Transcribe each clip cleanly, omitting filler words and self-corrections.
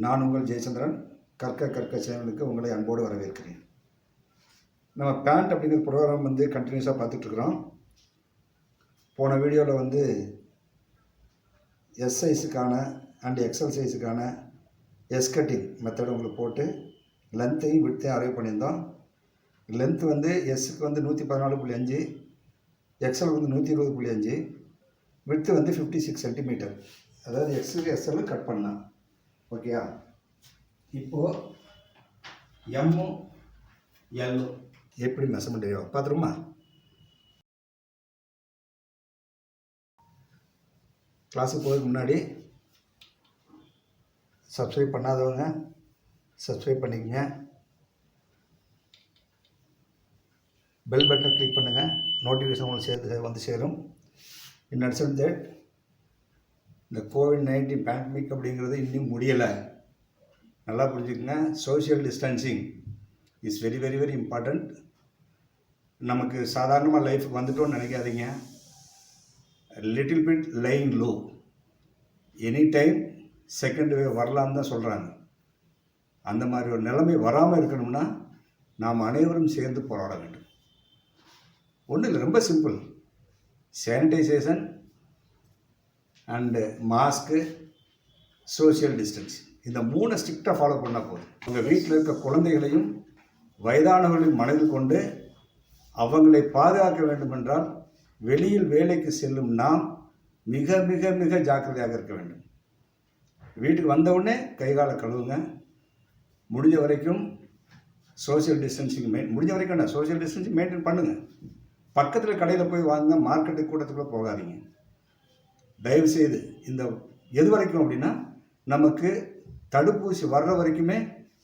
நான் உங்கள் ஜெயச்சந்திரன். கற்க சேனலுக்கு உங்களை அன்போடு வரவேற்கிறேன். நம்ம பேண்ட் அப்படிங்கிற ப்ரோக்ராம் கண்டினியூஸாக பார்த்துட்ருக்குறோம். போன வீடியோவில் எஸ் சைஸுக்கான அண்ட் எக்ஸல் சைஸுக்கான எஸ் கட்டிங் மெத்தட் உங்களுக்கு போட்டு லென்த்தையும் விட்த்தையும் அரைவ் பண்ணியிருந்தோம். லென்த்து எஸ்ஸுக்கு 114.5, எக்ஸல் 120.5, விட்த்து 56 சென்டிமீட்டர். அதாவது எக்ஸுக்கு எஸ்எல்லு கட் பண்ணலாம். ஓகேயா? இப்போது எம்மும் எல்லும் எப்படி மெஷர்மெண்ட் பார்த்துருமா? கிளாஸுக்கு போகிறதுக்கு முன்னாடி சப்ஸ்கிரைப் பண்ணாதவங்க சப்ஸ்கிரைப் பண்ணிக்கங்க. பெல் பட்டனை கிளிக் பண்ணுங்கள். நோட்டிஃபிகேஷன் உங்களுக்கு சேரும். இன் அடிஷன் தட் இந்த COVID-19 பேண்டமிக் அப்படிங்கிறது இன்னும் முடியலை. நல்லா புரிஞ்சுக்கங்க. Social distancing is very very very important. நமக்கு சாதாரணமாக லைஃபுக்கு வந்துட்டோன்னு நினைக்காதீங்க. Little bit lying low, any time second wave வரலான்னு தான் சொல்கிறாங்க. அந்த மாதிரி ஒரு நிலைமை வராமல் இருக்கணும்னா நாம் அனைவரும் சேர்ந்து போராட வேண்டும். ஒன்றும் இல்லை, ரொம்ப simple. Sanitisation and mask, social distancing, இந்த 3 ஸ்ட்ரிக்டாக ஃபாலோ பண்ணால் போதும். உங்கள் வீட்டில் இருக்க குழந்தைகளையும் வயதானவர்களையும் மனதில் கொண்டு அவங்களை பாதுகாக்க வேண்டுமென்றால் வெளியில் வேலைக்கு செல்லும் நாம் மிக மிக மிக ஜாக்கிரதையாக இருக்க வேண்டும். வீட்டுக்கு வந்தவுடனே கைகாலை கழுவுங்க. முடிஞ்ச வரைக்கும் social distancing social distancing maintain பண்ணுங்கள். பக்கத்தில் கடையில் போய் வாங்க, மார்க்கெட்டு கூட்டத்துக்குள்ளே போகாதீங்க தயவுசெய்து. இந்த எது வரைக்கும் அப்படின்னா நமக்கு தடுப்பூசி வர்ற வரைக்குமே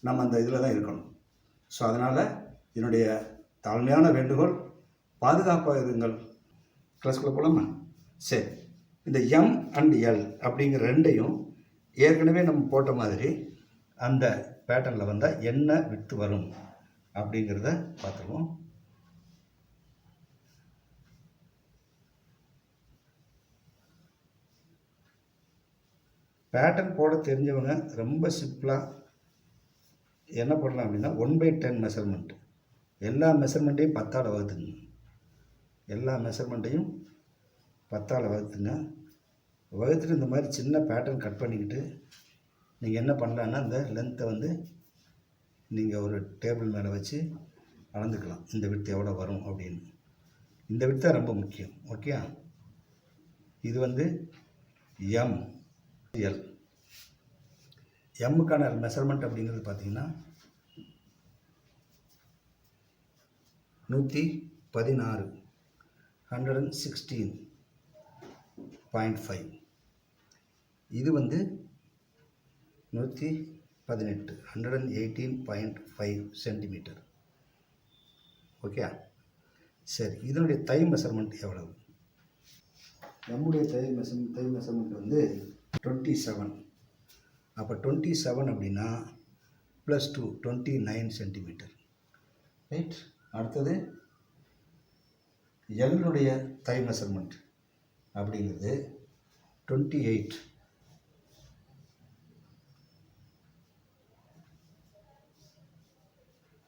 நம்ம அந்த இதில் தான் இருக்கணும். ஸோ அதனால் என்னுடைய தாழ்மையான வேண்டுகோள், பாதுகாப்பாக இருங்கள். கிளாஸ்குள்ளே போகலாமா? சரி, இந்த எம் அண்ட் எல் அப்படிங்கிற ரெண்டையும் ஏற்கனவே நம்ம போட்ட மாதிரி அந்த பேட்டர்னில் வந்தால் என்ன விட்டு வரும் அப்படிங்கிறத பார்த்துருவோம். பேட்டர்ன் போட தெரிஞ்சவங்க ரொம்ப சிம்பிளாக என்ன பண்ணலாம் அப்படின்னா 1/10 மெஷர்மெண்ட். எல்லா மெஷர்மெண்ட்டையும் 10ஆல் வகுத்துங்க. எல்லா மெஷர்மெண்ட்டையும் 10ஆல் வகுத்துங்க. வகுத்துட்டு இந்த மாதிரி சின்ன பேட்டர்ன் கட் பண்ணிக்கிட்டு நீங்கள் என்ன பண்ணலான்னா இந்த லென்த்தை நீங்கள் ஒரு டேபிள் மேலே வச்சு அளந்துக்கலாம். இந்த விட்த் எவ்வளோ வரும் அப்படின்னு. இந்த விட்த் தான் ரொம்ப முக்கியம். ஓகே? இது எம் எல். எம்முக்கான மெஷர்மெண்ட் அப்படிங்கிறது பார்த்தீங்கன்னா 116, 116.5. இது 118, 118.5 சென்டிமீட்டர். ஓகே? சரி, இதனுடைய தை மெஷர்மெண்ட் எவ்வளவு? நம்முடைய தை மெஷர்மெண்ட் 27. அப்போ 27 அப்படின்னா +2 29 சென்டிமீட்டர். ரைட்? அடுத்தது எல்லுடைய தை மெஷர்மெண்ட் அப்படிங்கிறது 28.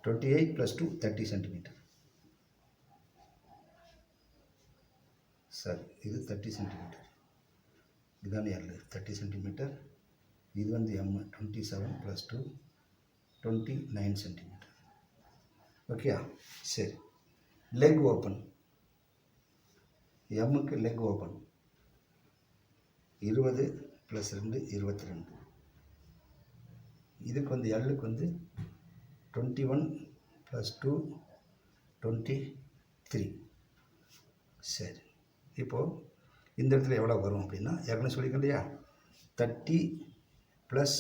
28 + 2 30 சென்டிமீட்டர். சரி, இது 30 சென்டிமீட்டர். இதுதானே எல், 30 சென்டிமீட்டர். இது எம் 27 + 2 29 சென்டிமீட்டர். ஓகே? சரி, லெக் ஓப்பன். எம்முக்கு லெக் ஓப்பன் 20 + 2 22. இதுக்கு எல்லுக்கு 21 + 2 23. சரி, இப்போது இந்த இடத்துல எவ்வளோ வரும் அப்படின்னா ஏற்கனவே சொல்லிக்க இல்லையா, 30 +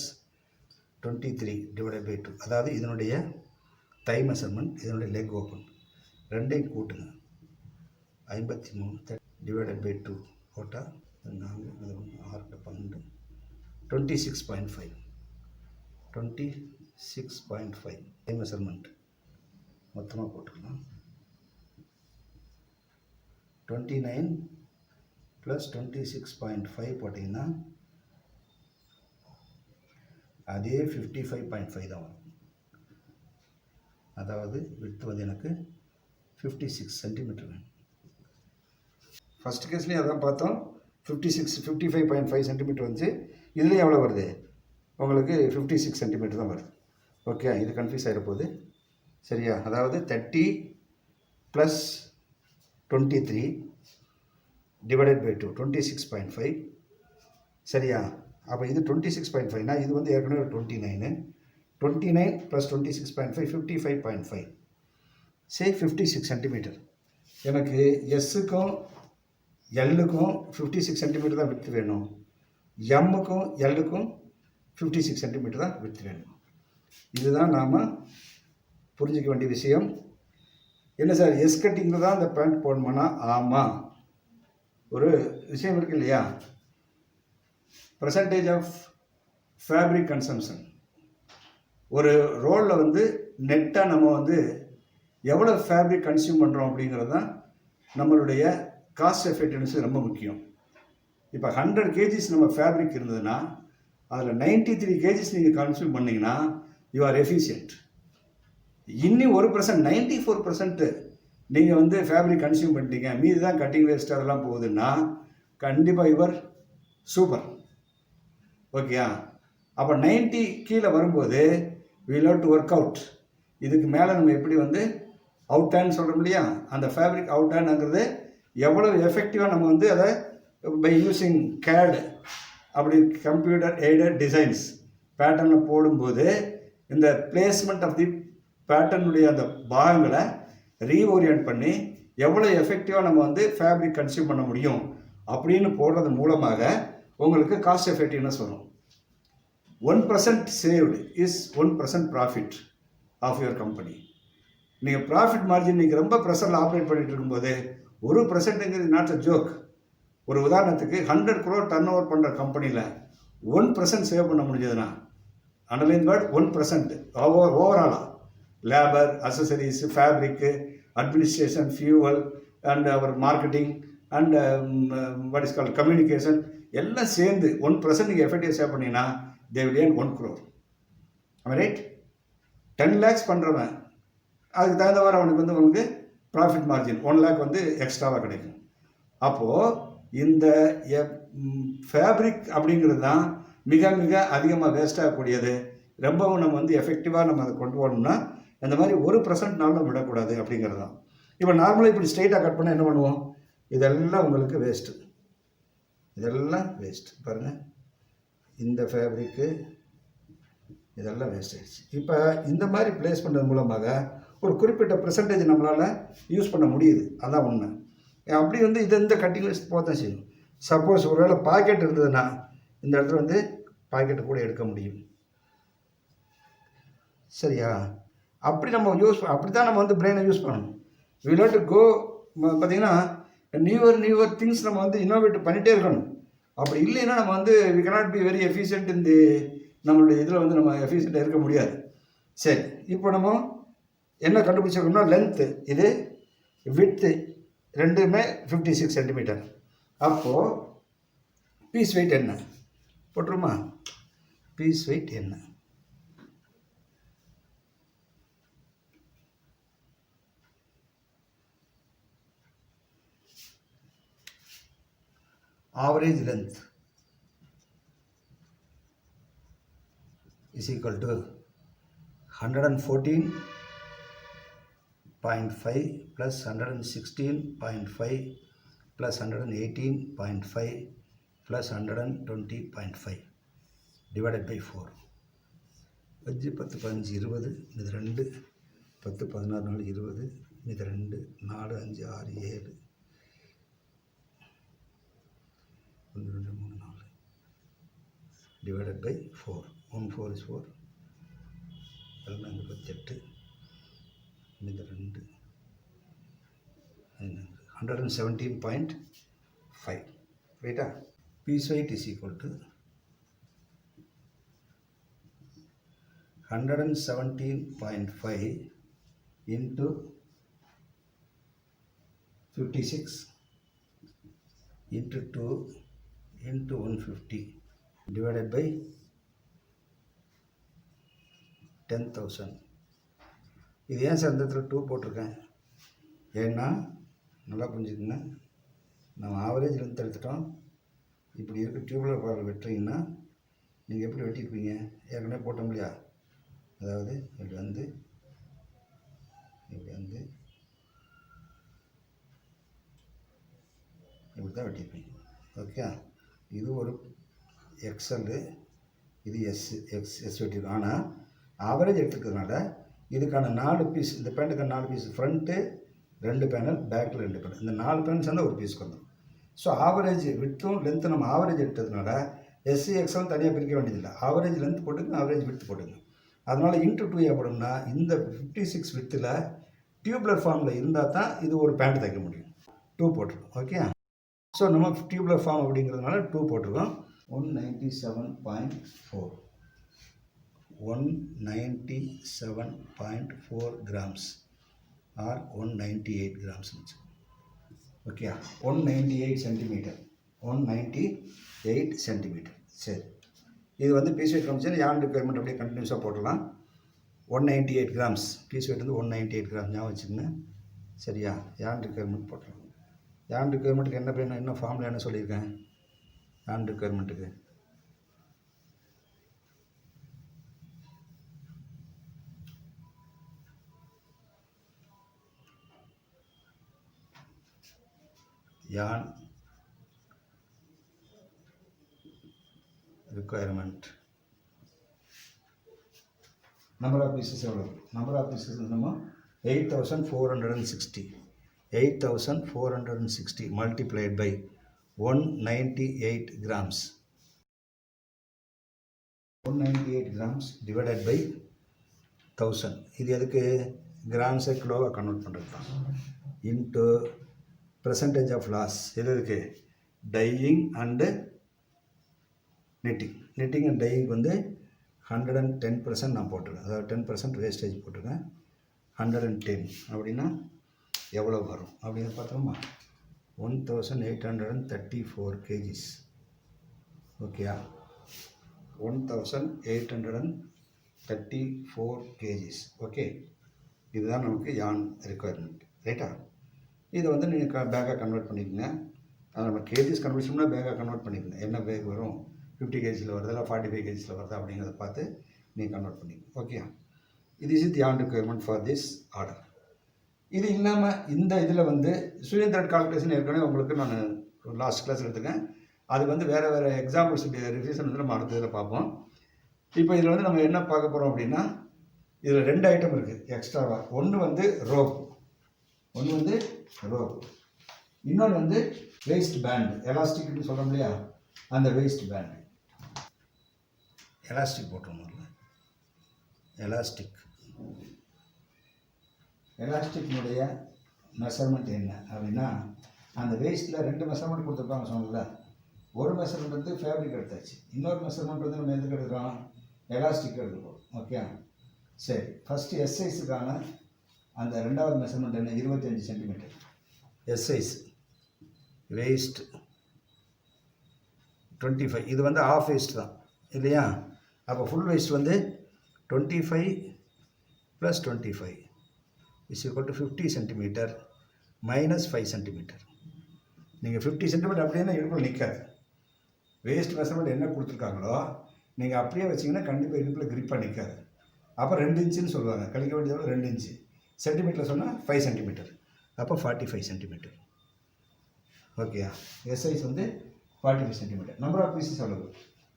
23 / 2. அதாவது இதனுடைய தை மெஷர்மெண்ட், இதனுடைய லெக் ஓப்பன் ரெண்டையும் கூட்டுங்க. 53 / 2 போட்டால் 4 6 12 26.5. 26.5 தை மெஷர்மெண்ட் மொத்தமாக போட்டுக்கலாம். 29 + 26.5 போட்டிங்கன்னா அதே 55.5 தான் வரும். அதாவது விட்த் வந்து எனக்கு 56 சென்டிமீட்டர் வேணும். ஃபஸ்ட் கேஸ்லேயும் அதான் பார்த்தோம், 55.5 சென்டிமீட்டர் வந்துச்சு. இதுலேயும் எவ்வளோ வருது உங்களுக்கு? 56 சென்டிமீட்டர் தான் வருது. ஓகே, இது கன்ஃபியூஸ் ஆகிட போகுது. சரியா? அதாவது 30 + 23 டிவைடட் பை 2 26.5. சரியா? அப்போ இது 26.5னா இது வந்து ஏற்கனவே 29 + 26.5 55.5 சே 56 சென்டிமீட்டர். எனக்கு எஸ்ஸுக்கும் எல்லுக்கும் 56 சென்டிமீட்டர் தான் விட்த் வேணும். எம்முக்கும் எல்லுக்கும் 56 சென்டிமீட்டர் தான் விட்த் வேணும். இதுதான் நாம் புரிஞ்சிக்க வேண்டிய விஷயம். என்ன சார் எஸ் கட்டிங்கில் தான் அந்த பேண்ட் போடணுமானா? ஆமாம். ஒரு விஷயம் இருக்கு இல்லையா, பர்சன்டேஜ் ஆஃப் ஃபேப்ரிக் கன்சம்ஷன். ஒரு ரோலில் வந்து நெட்டாக நம்ம வந்து எவ்வளோ ஃபேப்ரிக் கன்சியூம் பண்ணுறோம் அப்படிங்கிறது தான் நம்மளுடைய காஸ்ட் எஃபெக்டிவ்னஸ் ரொம்ப முக்கியம். இப்போ 100 kgs நம்ம ஃபேப்ரிக் இருந்ததுன்னா அதில் 93 kgs நீங்கள் கன்சியூம் பண்ணிங்கன்னா யூ ஆர் எஃபிஷியன்ட். இன்னும் 1% 94% நீங்கள் வந்து ஃபேப்ரிக் கன்சியூம் பண்ணிட்டீங்க, மீது தான் கட்டிங் வேஸ்ட் அதெல்லாம் போகுதுன்னா கண்டிப்பாக யுவர் சூப்பர். ஓகேயா? அப்போ 90 கீழே வரும்போது we have to work out. இதுக்கு மேலே நம்ம எப்படி வந்து அவுட்டான்னு சொல்கிறோம் இல்லையா, அந்த ஃபேப்ரிக் அவுட்டானுங்கிறது எவ்வளோ எஃபெக்டிவாக நம்ம வந்து அதை பை யூஸிங் CAD அப்படி கம்ப்யூட்டர் எய்டட் டிசைன்ஸ் பேட்டர்னில் போடும்போது இந்த பிளேஸ்மெண்ட் ஆஃப் தி பேட்டர்னுடைய அந்த பாகங்களை ரீஓரியன்ட் பண்ணி எவ்வளோ எஃபெக்டிவாக நம்ம வந்து ஃபேப்ரிக் கன்சியூம் பண்ண முடியும் அப்படின்னு போடுறது மூலமாக உங்களுக்கு காஸ்ட் எஃபெக்டிவ்னஸ் வரும். 1% saved is 1% profit of your company. நீங்கள் ப்ராஃபிட் மார்ஜின் நீங்கள் ரொம்ப ப்ரெஷரில் ஆப்ரேட் பண்ணிகிட்டு இருக்கும்போது 1%ங்கிறது நாட் அ ஜோக். ஒரு உதாரணத்துக்கு 100 crore டர்ன் ஓவர் பண்ணுற கம்பெனியில் 1% சேவ் பண்ண முடிஞ்சதுன்னா, அண்டர்லைன் வேர்ட் 1%, ஓவராலாக labour, accessories, fabric, administration, fuel and our marketing and what is called communication எல்லாம் சேர்ந்து 1% நீங்கள் எஃபெக்டிவ் சேவ் பண்ணிங்கன்னா they will earn 1 crore. am I right? 10 lakhs பண்ணுறவன் அதுக்கு தகுந்தவாறு அவனுக்கு வந்து உங்களுக்கு ப்ராஃபிட் மார்ஜின் 1 lakh வந்து எக்ஸ்ட்ராவாக கிடைக்கும். அப்போது இந்த ஃபேப்ரிக் அப்படிங்கிறது தான் மிக மிக அதிகமாக வேஸ்ட் ஆகக்கூடியது. ரொம்பவும் நம்ம வந்து எஃபெக்டிவாக நம்ம அதை கொண்டு போகணும்னா இந்த மாதிரி 1%னாலும் விடக்கூடாது அப்படிங்கிறது தான். இப்போ நார்மலாக இப்படி ஸ்ட்ரெயிட்டாக கட் பண்ணால் என்ன பண்ணுவோம்? இதெல்லாம் உங்களுக்கு வேஸ்ட்டு, இதெல்லாம் வேஸ்ட். பாருங்கள், இந்த ஃபேப்ரிக்கு இதெல்லாம் வேஸ்ட் ஆகிடுச்சு. இப்போ இந்த மாதிரி ப்ளேஸ் பண்ணுறது மூலமாக ஒரு குறிப்பிட்ட பெர்சன்டேஜ் நம்மளால் யூஸ் பண்ண முடியுது. அதான் உண்மை. அப்படி வந்து இது இந்த கட்டிங் வேஸ்ட் போக தான் செய்யும். சப்போஸ் ஒரு வேளை பாக்கெட் இருந்ததுன்னா இந்த இடத்துல வந்து பாக்கெட்டு கூட எடுக்க முடியும். சரியா? அப்படி நம்ம அப்படி தான் நம்ம வந்து பிரெயினை யூஸ் பண்ணணும். We will to go. பார்த்திங்கன்னா நியூவர் திங்ஸ் நம்ம வந்து இன்னோவேட் பண்ணிகிட்டே இருக்கணும். அப்படி இல்லைன்னா நம்ம வந்து we cannot be very efficient இந்த நம்மளுடைய இதில் வந்து நம்ம எஃபிஷியண்ட்டாக இருக்க முடியாது. சரி, இப்போ நம்ம என்ன கண்டுபிடிச்சிருக்கோம்னா லென்த்து இது, விட்த்து ரெண்டுமே 56 சென்டிமீட்டர். அப்போது பீஸ் வெயிட் என்ன போட்டுருமா? பீஸ் வெயிட் என்ன? average length is equal to 114.5 plus 116.5 plus 118.5 plus 120.5 divided by 4. 5 10 15 20 இது 2 10 16 4 20 இது 2 4 5 6 7 1 2 3 4 divided by 4. 1 4 is 4. 28 இது 2 117.5. ரைட்டா? Piece weight is equal to 117.5 into 56 into 2 into 150 divided by 10,000. இது ஏன் சார் இந்த இடத்துல 2 போட்டிருக்கேன்? ஏன்னா நல்லா புரிஞ்சுக்குங்க, நம்ம ஆவரேஜ் லென்த் எடுத்துட்டோம். இப்படி இருக்க டியூப்லர் பார்வை வெட்டுறீங்கன்னா நீங்கள் எப்படி வெட்டியிருப்பீங்க? ஏற்கனவே போட்டோம் இல்லையா? அதாவது இப்படி வந்து இப்படி தான் வெட்டியிருப்பீங்க. ஓகே, இது ஒரு எக்ஸல்லு, இது எஸ் வெட்டியிருக்கோம். ஆனால் ஆவரேஜ் எடுத்துக்கிறதுனால இதுக்கான 4 பீஸ், இந்த பேண்ட்டுக்கான 4 பீஸ், ஃப்ரண்ட்டு 2 பேனல், பேக்கில் 2 பேனல், இந்த 4 பேனல் சேர்ந்தால் ஒரு பீஸ் வந்துடும். ஸோ ஆவரேஜ் விட்த்தும் லென்த்து நம்ம ஆவரேஜ் எடுத்ததுனால எஸ்சி எக்ஸல் தனியாக பிரிக்க வேண்டியதில்லை. ஆவரேஜ் லென்த் போட்டுங்க, ஆவரேஜ் விட்த் போட்டுங்க. அதனால் இன்ட்டு 2 ஏற்படும்னா இந்த 56 வித்தில் டியூப்லர் ஃபார்மில் இருந்தால் தான் இது ஒரு பேண்ட் தைக்க முடியும். 2 போட்டிருக்கோம். ஓகே, ஸோ நம்ம டியூப்லர் ஃபார்ம் அப்படிங்கிறதுனால 2 போட்டிருக்கோம். 197.4 197.4 grams or 198 grams. Okay, 198 centimetre, 198 centimetre. சரி, இது வந்து பீஸ் வெயிட் கமிஷன் யான் ரிக்வயர்மெண்ட் அப்படியே கண்டினியூஸாக போடலாம். 198 கிராம்ஸ் பீஸ் வெயிட் வந்து 198 கிராம் ஞாபகம் வச்சுக்கோங்க. சரியா? யான் ரிக்வயர்மெண்ட் போட்டுருங்க. யான் ரிக்வயர்மெண்ட்டுக்கு என்ன பேர், என்ன ஃபார்மில் என்ன சொல்லியிருக்கேன்? யான் ரிக்வயர்மெண்ட்டுக்கு yarn requirement number of pieces எவ்வளவு? number of pieces நம்ம 8460 multiplied by 198 grams 198 grams divided by 1000. இது எதுக்கு? கிராம்ஸை கிலோவாக கன்வெர்ட் பண்ணுறது தான். Into percentage of loss. இது இருக்கு dyeing and knitting and dyeing வந்து 110% நான் போட்டிருக்கேன். அதாவது 10% வேஸ்டேஜ் போட்டிருக்கேன். 110 அப்படின்னா எவ்வளோ வரும் அப்படின்னு பார்த்தோமா? 1834 kgs. ஓகேயா? 1834 kgs. ஓகே, இதுதான் நமக்கு யான் ரெக்குயர்மெண்ட். ரைட்டா? இதை வந்து நீங்கள் பேக்காக கன்வெர்ட் பண்ணிக்கோங்க. அதை நம்ம கேஜிஸ் கன்வெர்ஷன்னா பேக்காக கன்வெர்ட் பண்ணிக்கோங்க. என்ன பேக் வரும், 50 kgஸில் வருதா இல்லை 45 kgஸில் வருதா அப்படிங்கிறத பார்த்து நீங்கள் கன்வெர்ட் பண்ணிக்கோங்க. ஓகே, இது இஸ் தி யான் ரிக்வயர்மெண்ட் ஃபார் திஸ் ஆர்டர். இது இல்லாமல் இந்த இதில் வந்து ஸ்டூடெண்ட் த்ரெட் கால்குலேஷன் ஏற்கனவே உங்களுக்கு நான் லாஸ்ட் கிளாஸ் எடுத்துக்கேன். அது வந்து வேறு எக்ஸாம்பிள்ஸ் ரிவிஷன் வந்து நம்ம அடுத்த இதில் பார்ப்போம். இப்போ இதில் வந்து நம்ம என்ன பார்க்க போகிறோம் அப்படின்னா, இதில் 2 ஐட்டம் இருக்குது எக்ஸ்ட்ராவாக. ஒன்று வந்து ரோப், இன்னொன்று வந்து வேஸ்ட் பேண்ட், எலாஸ்டிக்னு சொல்கிறோம் இல்லையா, அந்த வேஸ்ட் பேண்ட். எலாஸ்டிக் போட்டுருந்தோம்ல, எலாஸ்டிக்னுடைய மெஷர்மெண்ட் என்ன அப்படின்னா, அந்த வேஸ்ட்டில் 2 மெஷர்மெண்ட் கொடுத்துருப்பாங்க சொன்னல. ஒரு மெஷர்மெண்ட் வந்து ஃபேப்ரிக் எடுத்தாச்சு, இன்னொரு மெஷர்மெண்ட் வந்து நம்ம எதுக்கு எடுக்கிறோம்? எலாஸ்டிக் எடுத்துப்போம். ஓகே, சரி. ஃபஸ்ட்டு எஸ் சைஸுக்கான அந்த 2வது மெஷர்மெண்ட் என்ன? 25 சென்டிமீட்டர். எஸ் சைஸ் வேஸ்ட் 25, இது வந்து ஆஃப் வேஸ்ட் தான் இல்லையா? அப்போ ஃபுல் வேஸ்ட் வந்து 25 + 25 is equal to 50 centimetre minus 5 centimetre. நீங்கள் 50 சென்டிமீட்டர் அப்படின்னா இடுப்பில் நிற்காது. வேஸ்ட் மெஷர்மெண்ட் என்ன கொடுத்துருக்காங்களோ நீங்கள் அப்படியே வச்சிங்கன்னா கண்டிப்பாக இடுப்பில் கிரிப்பாக நிற்காது. அப்போ 2 இன்ச்சுன்னு சொல்லுவாங்க, கழிக்க வேண்டியது 2 இன்ச்சு. சென்டிமீட்டரில் சொன்னால் 5 சென்டிமீட்டர், அப்போ 45 சென்டிமீட்டர். ஓகேயா? எஸ் சைஸ் வந்து 45 சென்டிமீட்டர். நம்பர் ஆஃப் பீசஸ் எவ்வளவு?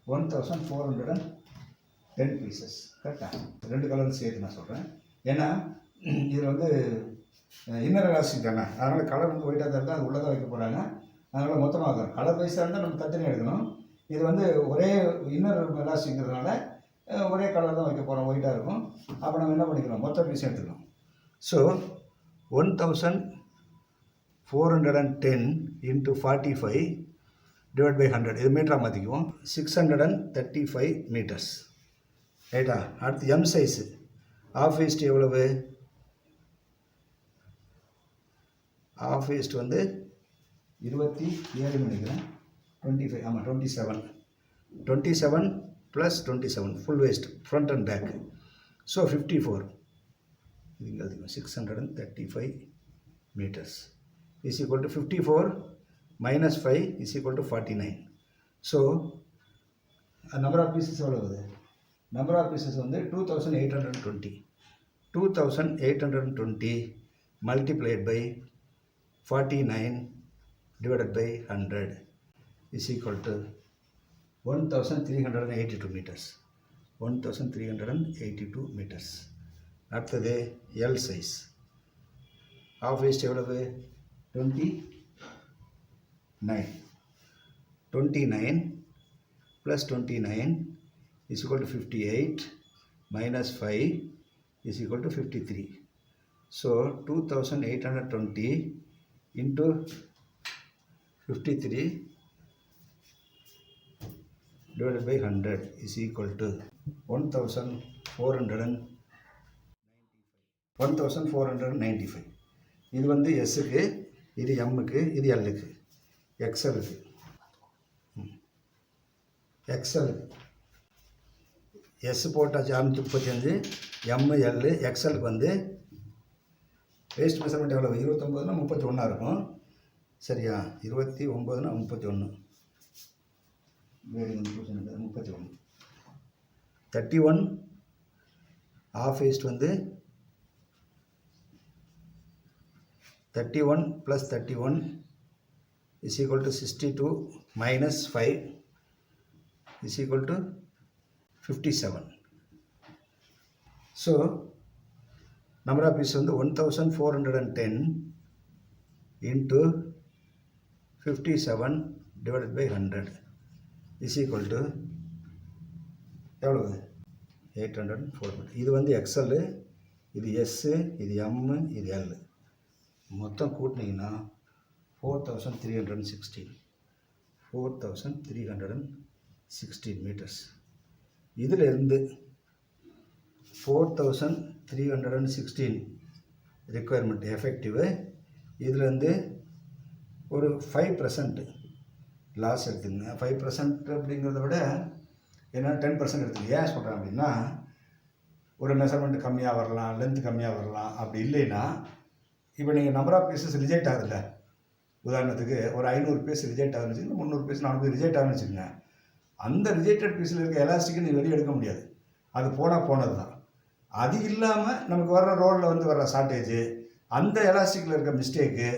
1410 பீசஸ். கரெக்டாக? 2 கலரும் சேர்த்து நான் சொல்கிறேன். ஏன்னா இதில் வந்து இன்னர் எலாஸ்டிக் தானே, அதனால் கலர் வந்து ஒயிட்டாக தான் இருந்தால் அது உள்ளே தான் வைக்க போகிறாங்க. அதனால் மொத்தமாக கலர் வைஸாக இருந்தால் நம்ம தனியாக எடுக்கணும். இது வந்து ஒரே இன்னர் எலாஸ்டிக்ங்கிறதுனால ஒரே கலர் தான் வைக்க போகிறோம், ஒயிட்டாக இருக்கும். அப்போ நம்ம என்ன பண்ணிக்கிறோம்? மொத்த பீஸ் எடுத்துக்கலாம். ஸோ 1410 × 45 / 100, இது மீட்டராக மாற்றிக்குவோம். 635 மீட்டர்ஸ். ரைட்டா? அடுத்து எம் சைஸு ஆஃப் வேஸ்ட் எவ்வளவு? ஆஃப் வேஸ்ட் வந்து 27 நினைக்கிறேன், 25, ஆமாம் 27 + 27 full waist front and back. So 54 இதுங்க அதிகம் 635 meters is equal to 54 minus 5 is equal to 49. So number of pieces எவ்வளோ வருது? Number of pieces வந்து 2820. 2820 multiplied by 49 divided by 100 is equal to 1382 meters. 1382 meters. அடுத்தது L size. Half waist எவ்வளவு? 29. 29 plus 29 is equal to 58 minus 5 is equal to 53. So 2820 into 53 divided by 100 is equal to 1495. இது வந்து எஸ்ஸுக்கு, இது எம்முக்கு, இது எல்லுக்கு, எக்ஸலுக்கு. S போட்டாச்சு 635, M எல்லு. எக்ஸலுக்கு வந்து waste measurement எவ்வளோ? 29னா 31 இருக்கும். சரியா? 29னா 31. 31. 31 ஆஃப் வேஸ்ட் வந்து 31 plus 31 is equal to 62 minus 5 is equal to 57. So number of pieces வந்து 1410 into 57 divided by 100 is equal to எவ்வளவு? 804. இது வந்து எக்ஸல், இது எஸ்ஸு, இது எம்மு, இது எல். மொத்தம் கூட்டினீங்கன்னா 4316 meters. இதில் இருந்து 4316 ரெக்குயர்மெண்ட் எஃபெக்டிவு. இதில் இருந்து ஒரு 5% லாஸ் எடுத்துங்க. 5% அப்படிங்கிறத விட ஏன்னா 10% எடுத்துங்க. ஏன் சொல்கிறேன் அப்படின்னா, ஒரு மெஷர்மெண்ட் கம்மியாக வரலாம், லென்த் கம்மியாக வரலாம். அப்படி இல்லைன்னா இப்போ நீங்கள் நம்பர் ஆஃப் பீஸஸ் ரிஜெக்ட் ஆகுதுல்ல, உதாரணத்துக்கு ஒரு 500 பீஸ் ரிஜெக்ட் ஆகுதுன்னு வச்சுக்கோங்க, 300 பீஸ் 400 பீஸ் ரிஜெக்ட் ஆகுதுன்னு வச்சுக்கோங்க. அந்த ரிஜெக்டட் பீஸில் இருக்க எலாஸ்டிக்கை நீங்கள் வெளியே எடுக்க முடியாது. அது போனது தான். அது இல்லாமல் நமக்கு வர்ற ரோலில் வந்து வர்ற ஷார்ட்டேஜு, அந்த எலாஸ்டிக்கில் இருக்க மிஸ்டேக்கு,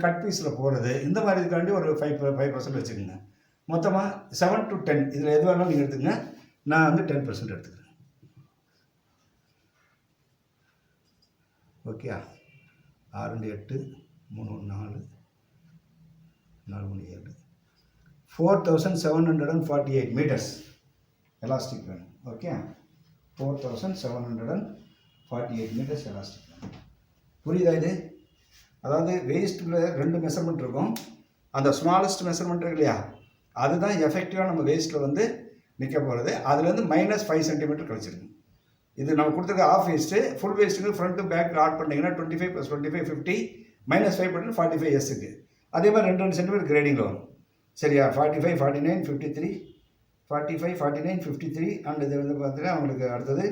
கட் பீஸில் போகிறது, இந்த மாதிரி இதுக்காண்டி ஒரு 5% வச்சுக்கோங்க. மொத்தமாக 7 to 10 இதில் எது வேணாலும் நீங்கள் எடுத்துக்கங்க. நான் வந்து 10% எடுத்துக்கிறேன். Okay. 6 8 3 4 4 7 4748 meters elastic band. Okay. 4748 meters elastic band. புரியுதா இது? அதாவது வேஸ்ட்டில் 2 மெஷர்மெண்ட் இருக்கும். அந்த ஸ்மாலஸ்ட் மெஷர்மெண்ட் இருக்கு இல்லையா, அதுதான் எஃபெக்டிவாக நம்ம வேஸ்ட்டில் வந்து நிற்க போகிறது. அதுலேருந்து -5 சென்டிமீட்டர் கழிச்சிருங்க. இது நம்ம கொடுத்துருக்க ஆஃப் வேஸ்ட்டு. ஃபுல் வேஸ்ட்டுக்கு ஃப்ரண்ட்டு பேக் ஆட் பண்ணிங்கன்னா 25 + 25 50 -5 பண்ணி 45 எஸ்ஸுக்கு. அதே மாதிரி 2 சென்டிமீட்டர் கிரேடிங்கில் வரும். சரியா? 45 49 53 45 49 53 அண்ட் இது வந்து பார்த்தீங்கன்னா அவங்களுக்கு அடுத்தது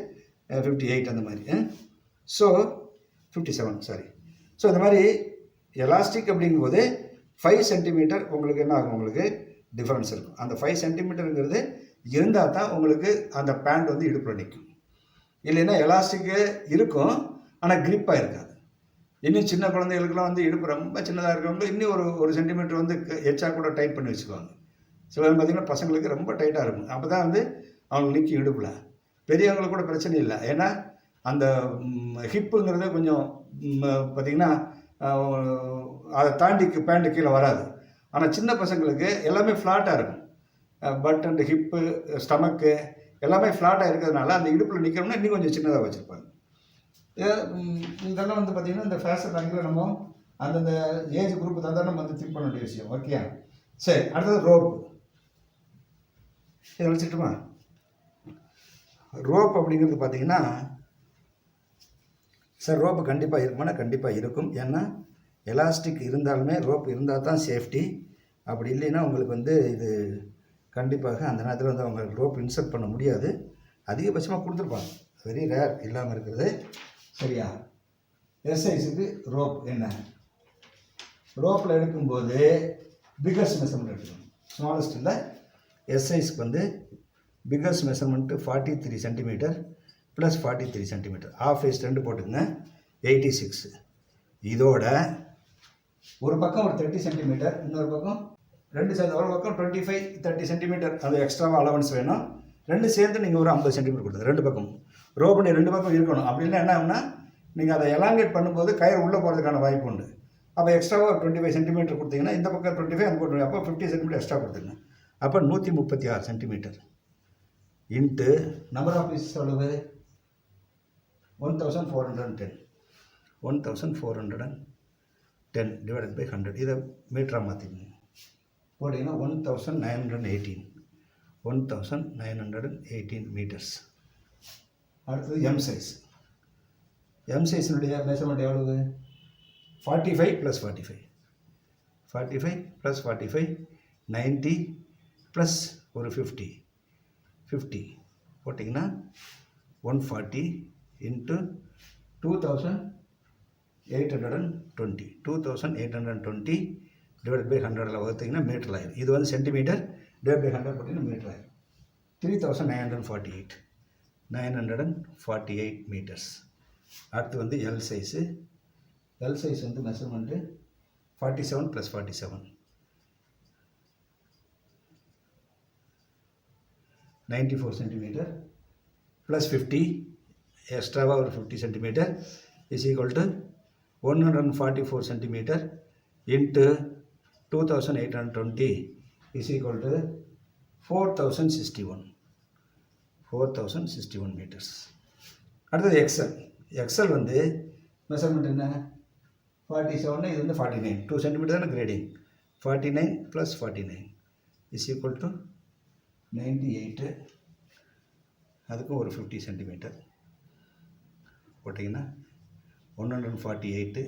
58 அந்த மாதிரி. So 57 sorry. ஸோ இந்த மாதிரி எலாஸ்டிக் அப்படிங்கும்போது 5 சென்டிமீட்டர் உங்களுக்கு என்ன ஆகும்? உங்களுக்கு டிஃப்ரென்ஸ் இருக்கும். அந்த 5 சென்டிமீட்டருங்கிறது இருந்தால் தான் உங்களுக்கு அந்த பேண்ட் வந்து இடுப்பில் நிற்கும். இல்லைன்னா எலாஸ்டிக்கு இருக்கும், ஆனால் கிரிப்பாக இருக்காது. இன்னும் சின்ன குழந்தைகளுக்குலாம் வந்து இடுப்பு ரொம்ப சின்னதாக இருக்கிறவங்க இன்னும் ஒரு சென்டிமீட்டர் வந்து எச்சா கூட டைட் பண்ணி வச்சுக்குவாங்க. சில பேர் பார்த்திங்கன்னா பசங்களுக்கு ரொம்ப டைட்டாக இருக்கும். அப்போ தான் வந்து அவங்க நிற்கி இடுப்பில். பெரியவங்களுக்கு கூட பிரச்சனை இல்லை. ஏன்னா அந்த ஹிப்புங்கிறது கொஞ்சம் பார்த்திங்கன்னா அதை தாண்டி பேண்ட்டு கீழே வராது. ஆனால் சின்ன பசங்களுக்கு எல்லாமே ஃப்ளாட்டாக இருக்கும். பட் அண்ட் ஹிப்பு ஸ்டமக்கு எல்லாமே ஃப்ளாட்டாக இருக்கிறதுனால அந்த இடுப்பில் நிற்கிறோம்னா இன்னும் கொஞ்சம் சின்னதாக வச்சுருப்பாங்க. இதெல்லாம் வந்து பார்த்திங்கன்னா இந்த ஃபேஷன் ரேங்கில் நம்ம அந்தந்த ஏஜ் குரூப் தான் நம்ம வந்து திங்க் பண்ண வேண்டிய விஷயம். ஓகே. சரி, அடுத்தது ரோப்பு. இதை வச்சுக்கிட்டுமா? ரோப் அப்படிங்கிறது பார்த்திங்கன்னா சார் ரோப்பு கண்டிப்பாக இருக்குமானா கண்டிப்பாக இருக்கும். ஏன்னா எலாஸ்டிக் இருந்தாலுமே ரோப் இருந்தால் தான் சேஃப்டி. அப்படி இல்லைன்னா உங்களுக்கு வந்து இது கண்டிப்பாக அந்த நேரத்தில் வந்து அவங்க ரோப் இன்சர்ட் பண்ண முடியாது. அதிகபட்சமாக கொடுத்துருப்பாங்க. வெரி ரேர் இல்லாமல் இருக்கிறது. சரியா? எஸ் சைஸுக்கு ரோப் என்ன? ரோப்பில் எடுக்கும்போது பிக்கஸ்ட் மெஷர்மெண்ட் எடுக்கணும். ஸ்மாலஸ்ட் இல்லை, எஸ் சைஸ்க்கு வந்து biggest measurement 43 centimetre plus 43 centimetre. Half is 2 போட்டுக்குங்க, 86. இதோட ஒரு பக்கம் ஒரு 30 சென்டிமீட்டர், இன்னொரு பக்கம் 2 சேர்ந்து ஒரு பக்கம் 25-30 சென்டிமீட்டர் அது எக்ஸ்ட்ராவாக அலவன்ஸ் வேணும். 2 சேர்ந்து நீங்கள் ஒரு 50 சென்டிமீட்டர் கொடுத்து 2 பக்கம் ரோப் 2 பக்கம் இருக்கணும். அப்படின்னா என்ன ஆகுனா நீங்கள் அதை எலாங்கேட் பண்ணும்போது கயிறு உள்ளே போகிறதுக்கான வாய்ப்பு உண்டு. அப்போ எக்ஸ்ட்ராவாக 25 சென்டிமீட்டர் கொடுத்தீங்கன்னா இந்த பக்கம் 25 அந்த பக்கம் 20, அப்போ 50 சென்டிமீட்டர் எக்ஸ்ட்ரா கொடுத்துங்க. அப்போ 136 centimetre into number of pieces எவ்வளவு? 1410. 1410 டிவைடட் பை 100. இதை மீட்டராக மாற்றிக்கணும். போட்டிங்கன்னா 1918 மீட்டர்ஸ். அடுத்தது எம் சைஸ். எம் சைஸினுடைய மெஷர்மெண்ட் எவ்வளவு? 45 + 45. 45 + 45 90 ப்ளஸ் ஒரு 50 போட்டிங்கன்னா 140 இன்ட்டு 2820 டிவைட் பை 100 வகுத்திங்கன்னா மீட்டர் ஆயிரும். இது வந்து சென்டிமீட்டர் டிவைட் பை 100 போட்டிங்கன்னா மீட்டர் ஆயிரும். 3948 மீட்டர்ஸ். அடுத்து வந்து எல் சைஸு. எல் சைஸ் வந்து மெஷர்மெண்ட்டு 47 + 47 94 சென்டிமீட்டர் ப்ளஸ் 50 எக்ஸ்ட்ராவாக ஒரு 50 centimetre is equal to 144 centimetre into 2820 is equal to 4061 metres. அடுத்தது எக்ஸல். எக்ஸல் வந்து மெஷர்மெண்ட் என்ன? 47, இது வந்து 49, 2 சென்டிமீட்டர் தானே கிரேடிங். 49 + 49 is equal to 98. அதுக்கும் ஒரு 50 சென்டிமீட்டர் போட்டிங்கன்னா 148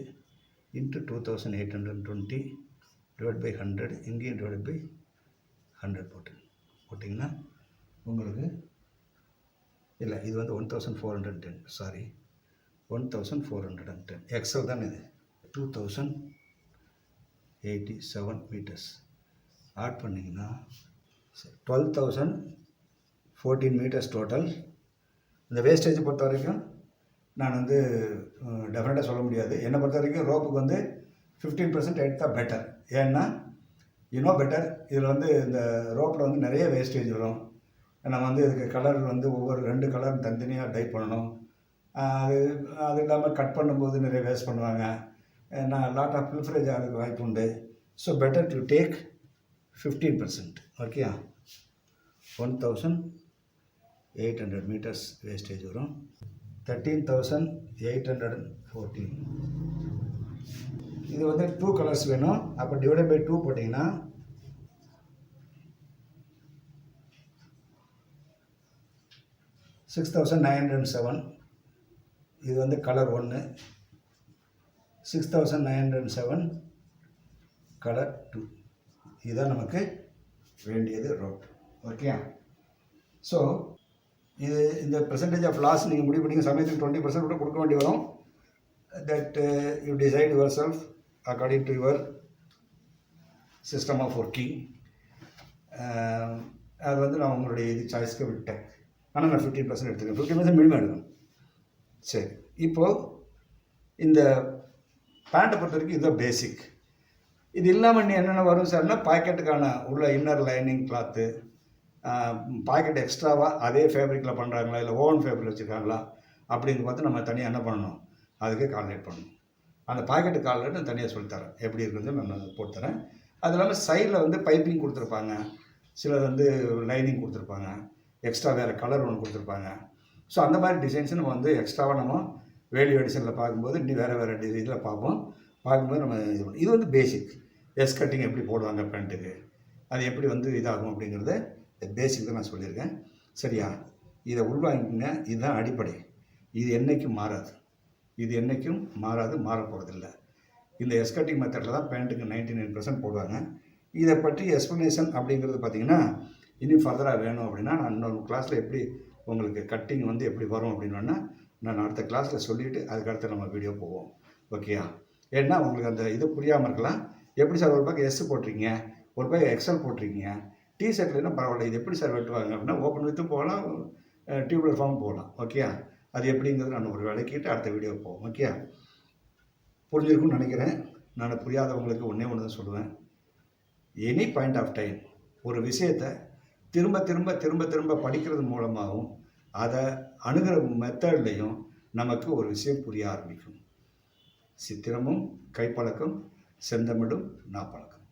இன்ட்டு 2820 டிவைட் பை 100, இங்கேயும் டிவைட் பை 100 போட்டிங்கன்னா உங்களுக்கு இல்லை, இது வந்து 1410, சாரி 1410. எக்ஸல் தான் இது. 2087 மீட்டர்ஸ் ஆட் பண்ணிங்கன்னா 12,014 மீட்டர்ஸ் டோட்டல். இந்த வேஸ்டேஜை பொறுத்த வரைக்கும் நான் வந்து டெஃபினட்டாக சொல்ல முடியாது. என்னை பொறுத்த வரைக்கும் ரோப்புக்கு வந்து 15% எடுத்தால் பெட்டர். ஏன்னா பெட்டர். இதில் வந்து இந்த ரோப்பில் வந்து நிறைய வேஸ்டேஜ் வரும். நம்ம வந்து இதுக்கு கலர் வந்து ஒவ்வொரு 2 கலர் தனித்தனியாக டைப் பண்ணணும். அது இல்லாமல் கட் பண்ணும்போது நிறைய வேஸ்ட் பண்ணுவாங்க. நான் லாட் ஆஃப் ப்ரிஃபரேஜ் ஆகிறதுக்கு வாய்ப்பு உண்டு. So better to take 15%. Okay, 1800 metres wastage வரும். 13,814. இது வந்து 2 கலர்ஸ் வேணும். அப்போ டிவைட் பை 2 போட்டிங்கன்னா 6,907. இது வந்து கலர் 1. 6,907 கலர் 2. இதுதான் நமக்கு வேண்டியது ரோப். ஓகே, ஸோ இது இந்த பெர்சன்டேஜ் ஆஃப் லாஸ் நீங்கள் முடிவு பண்ணிங்க. சமயத்துக்கு 20% கூட கொடுக்க வேண்டி வரும். That you decide yourself according to your system of working. அது வந்து நான் உங்களுடைய இது சாய்ஸ்க்கு விட்டேன். ஆனால் நான் 15% எடுத்துக்கேன். 15% மினிமம் எடுக்கணும். சரி, இப்போது இந்த பேண்ட்டை பொறுத்த வரைக்கும் இதுதான் பேசிக். இது இல்லாமல் நீ என்னென்ன வரும் சார்னா, பாக்கெட்டுக்கான உள்ள இன்னர் லைனிங் கிளாத்து, பாக்கெட் எக்ஸ்ட்ராவாக அதே ஃபேப்ரிக்கில் பண்ணுறாங்களா இல்லை ஓவன் ஃபேப்ரிக் வச்சுருக்காங்களா அப்படின்னு பார்த்து நம்ம தனியாக என்ன பண்ணணும், அதுக்கு கால்குலேட் பண்ணணும். அந்த பாக்கெட்டு கால்குலேட் நான் தனியாக சொல்லித்தரேன், எப்படி இருக்குன்னு நான் போட்டுத்தரேன். அது இல்லாமல் சைடில் வந்து பைப்பிங் கொடுத்துருப்பாங்க, சிலர் வந்து லைனிங் கொடுத்துருப்பாங்க, எக்ஸ்ட்ரா வேறு கலர் ஒன்று கொடுத்துருப்பாங்க. ஸோ அந்த மாதிரி டிசைன்ஸை நம்ம வந்து எக்ஸ்ட்ராவாக நம்ம வேல்யூ எடிஷனில் பார்க்கும்போது இன்னும் வேறு இதில் பார்க்கும்போது நம்ம இது வந்து பேசிக். எஸ் கட்டிங் எப்படி போடுவாங்க பேண்ட்டுக்கு, அது எப்படி வந்து இதாகும் அப்படிங்கிறத பேசிக் தான் நான் சொல்லியிருக்கேன். சரியா? இதை உள்வாங்கிக்கங்க. இதுதான் அடிப்படை. இது என்றைக்கும் மாறாது. மாறப்போகிறதில்ல. இந்த எஸ் கட்டிங் மெத்தடில் தான் பேண்ட்டுக்கு 99% போடுவாங்க. இதை பற்றி எக்ஸ்ப்ளனேஷன் அப்படிங்கிறது பார்த்திங்கன்னா இன்னும் ஃபர்தராக வேணும் அப்படின்னா நான் இன்னொரு கிளாஸில் எப்படி உங்களுக்கு கட்டிங் வந்து எப்படி வரும் அப்படின்னா நான் அடுத்த கிளாஸில் சொல்லிவிட்டு அதுக்கடுத்து நம்ம வீடியோ போவோம். ஓகேயா? ஏன்னா உங்களுக்கு அந்த இது புரியாமல் இருக்கலாம். எப்படி சார் ஒரு பக்கம் எஸ் போட்டிருக்கீங்க, ஒரு பக்கம் எக்ஸல் போட்டிருக்கீங்க, டிஷர்ட்லன்னா பரவாயில்ல, இது எப்படி சார் வெட்டுவாங்க அப்படின்னா ஓப்பன் வித்தும் போகலாம், டியூப்லர் ஃபார்ம் போகலாம். ஓகேயா? அது எப்படிங்கிறது நான் ஒரு விளக்கிட்டு அடுத்த வீடியோ போவோம். ஓகேயா? புரிஞ்சிருக்கும்னு நினைக்கிறேன். நான் புரியாதவங்களுக்கு ஒன்றே ஒன்று தான் சொல்லுவேன். எனி பாயிண்ட் ஆஃப் டைம் ஒரு விஷயத்தை திரும்ப திரும்ப திரும்ப திரும்ப படிக்கிறது மூலமாகவும் அதை அணுகிற மெத்தட்லையும் நமக்கு ஒரு விஷயம் புரிய ஆரம்பிக்கும். சித்திரமும் கைப்பழக்கம், செந்தமிழும் நாப்பழக்கம்.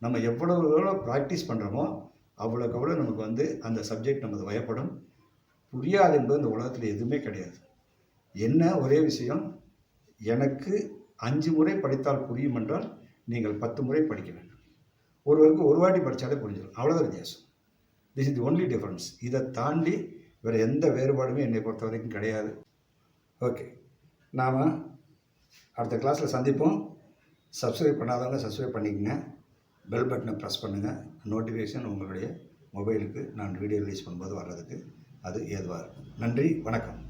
நம்ம எவ்வளோ ப்ராக்டிஸ் பண்ணுறோமோ அவ்வளோக்கு அவ்வளோ நமக்கு வந்து அந்த சப்ஜெக்ட் நமக்கு வயப்படும். புரியாது என்பது இந்த உலகத்தில் எதுவுமே கிடையாது. என்ன ஒரே விஷயம், எனக்கு 5 முறை படித்தால் புரியும் என்றால் நீங்கள் 10 முறை படிக்க வேண்டும். ஒருவருக்கு ஒரு வாட்டி படித்தாலே புரிஞ்சிடும். அவ்வளோதான் வித்தியாசம். This is the only difference. இதை தாண்டி வேறு எந்த வேறுபாடுமே என்னை பொறுத்த வரைக்கும் கிடையாது. ஓகே, நாம் அடுத்த கிளாஸில் சந்திப்போம். சப்ஸ்கிரைப் பண்ணாதவங்க சப்ஸ்கிரைப் பண்ணிக்கங்க. பெல் பட்டனை ப்ரெஸ் பண்ணுங்கள். நோட்டிஃபிகேஷன் உங்களுடைய மொபைலுக்கு நான் வீடியோ ரிலீஸ் பண்ணும்போது வர்றதுக்கு அது ஏதுவாக இருக்கும். நன்றி, வணக்கம்.